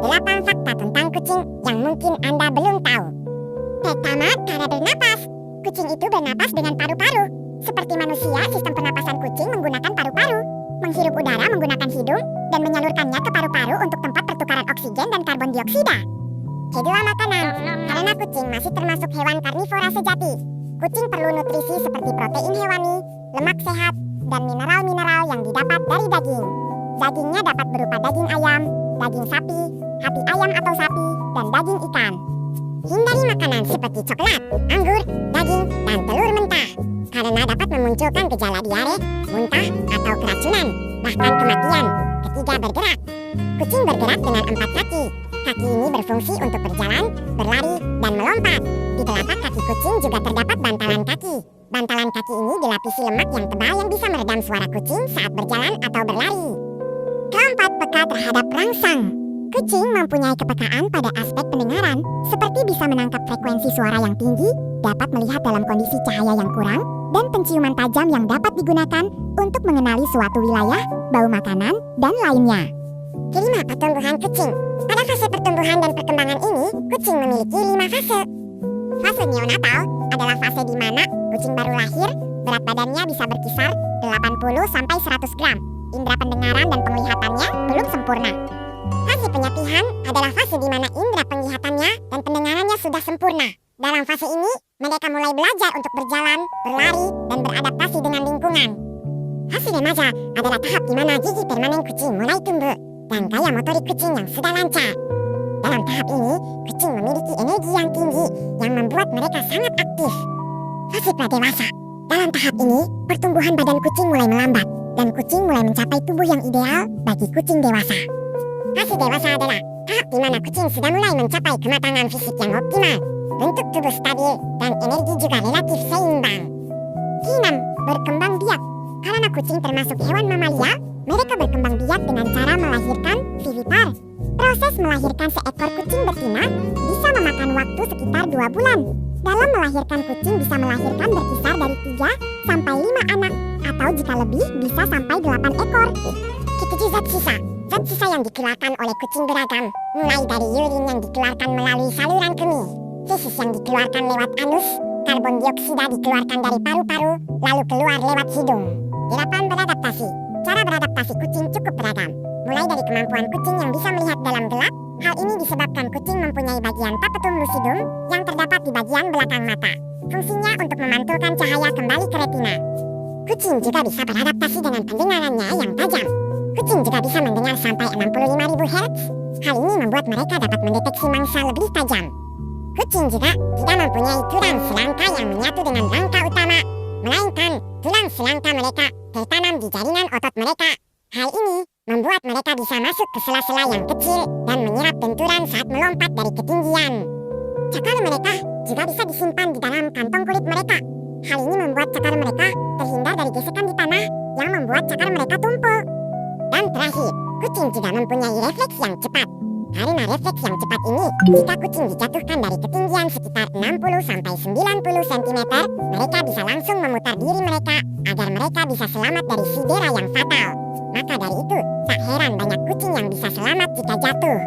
8 fakta tentang kucing yang mungkin Anda belum tahu. Pertama, cara bernapas. Kucing itu bernapas dengan paru-paru. Seperti manusia, sistem pernapasan kucing menggunakan paru-paru. Menghirup udara menggunakan hidung dan menyalurkannya ke paru-paru untuk tempat pertukaran oksigen dan karbon dioksida. Kedua, makanan. Karena kucing masih termasuk hewan karnivora sejati, kucing perlu nutrisi seperti protein hewani, lemak sehat, dan mineral-mineral yang didapat dari daging. Dagingnya dapat berupa daging ayam, daging sapi, hati ayam atau sapi, dan daging ikan. Hindari makanan seperti coklat, anggur, daging, dan telur mentah, karena dapat memunculkan gejala diare, muntah, atau keracunan, bahkan kematian. Ketiga, bergerak. Kucing bergerak dengan 4 kaki. Kaki ini berfungsi untuk berjalan, berlari, dan melompat. Di telapak kaki kucing juga terdapat bantalan kaki. Bantalan kaki ini dilapisi lemak yang tebal yang bisa meredam suara kucing saat berjalan atau berlari. Keempat, peka terhadap rangsang. Kucing mempunyai kepekaan pada aspek pendengaran, seperti bisa menangkap frekuensi suara yang tinggi, dapat melihat dalam kondisi cahaya yang kurang, dan penciuman tajam yang dapat digunakan untuk mengenali suatu wilayah, bau makanan, dan lainnya. Kelima, pertumbuhan kucing. Pada fase pertumbuhan dan perkembangan ini, kucing memiliki 5 fase. Fase neonatal adalah fase di mana kucing baru lahir, berat badannya bisa berkisar 80-100 gram. Indera pendengaran dan penglihatannya belum sempurna. Fase penyapihan adalah fase di mana indera penglihatannya dan pendengarannya sudah sempurna. Dalam fase ini, mereka mulai belajar untuk berjalan, berlari, dan beradaptasi dengan lingkungan. Fase remaja adalah tahap di mana gigi permanen kucing mulai tumbuh dan gaya motorik kucing yang sudah lancar. Dalam tahap ini, kucing memiliki energi yang tinggi yang membuat mereka sangat aktif. Fase pradewasa. Dalam tahap ini, pertumbuhan badan kucing mulai melambat dan kucing mulai mencapai tubuh yang ideal bagi kucing dewasa. Fase dewasa adalah tahap di mana kucing sudah mulai mencapai kematangan fisik yang optimal, bentuk tubuh stabil, dan energi juga relatif seimbang. Keenam, berkembang biak. Karena kucing termasuk hewan mamalia, mereka berkembang biak dengan cara melahirkan vivipar. Proses melahirkan seekor kucing betina bisa memakan waktu sekitar 2 bulan. Dalam melahirkan, kucing bisa melahirkan berkisar dari 3 sampai 5 anak, atau jika lebih bisa sampai 8 ekor. Ketujuh, zat sisa. Zat sisa yang dikeluarkan oleh kucing beragam, mulai dari urin yang dikeluarkan melalui saluran kemih, fesis yang dikeluarkan lewat anus, karbon dioksida dikeluarkan dari paru-paru, lalu keluar lewat hidung. 8, beradaptasi. Cara beradaptasi kucing cukup beragam, mulai dari kemampuan kucing yang bisa melihat dalam gelap. Hal ini disebabkan kucing mempunyai bagian tapetum lucidum yang terdapat di bagian belakang mata. Fungsinya untuk memantulkan cahaya kembali ke retina. Kucing juga bisa beradaptasi dengan pendengarannya yang tajam. Kucing juga bisa mendengar sampai 65.000 Hz. Hal ini membuat mereka dapat mendeteksi mangsa lebih tajam. Kucing juga tidak mempunyai tulang selangka yang menyatu dengan rangka utama, melainkan tulang selangka mereka tertanam di jaringan otot mereka. Hal ini membuat mereka bisa masuk ke sela-sela yang kecil dan menyerap benturan saat melompat dari ketinggian. Cakar mereka juga bisa disimpan di dalam kantong kulit mereka. Hal ini membuat cakar mereka terhindar dari gesekan di tanah yang membuat cakar mereka tumpul. Dan terakhir, kucing juga mempunyai refleks yang cepat. Karena refleks yang cepat ini, jika kucing dijatuhkan dari ketinggian sekitar 60-90 cm, mereka bisa langsung memutar diri mereka agar mereka bisa selamat dari sidera yang fatal. Maka dari itu, tak heran banyak kucing yang bisa selamat jika jatuh.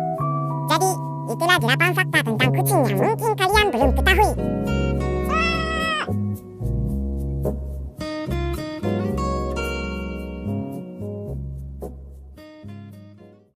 Jadi, itulah 8 fakta tentang kucing yang mungkin kalian belum ketahui.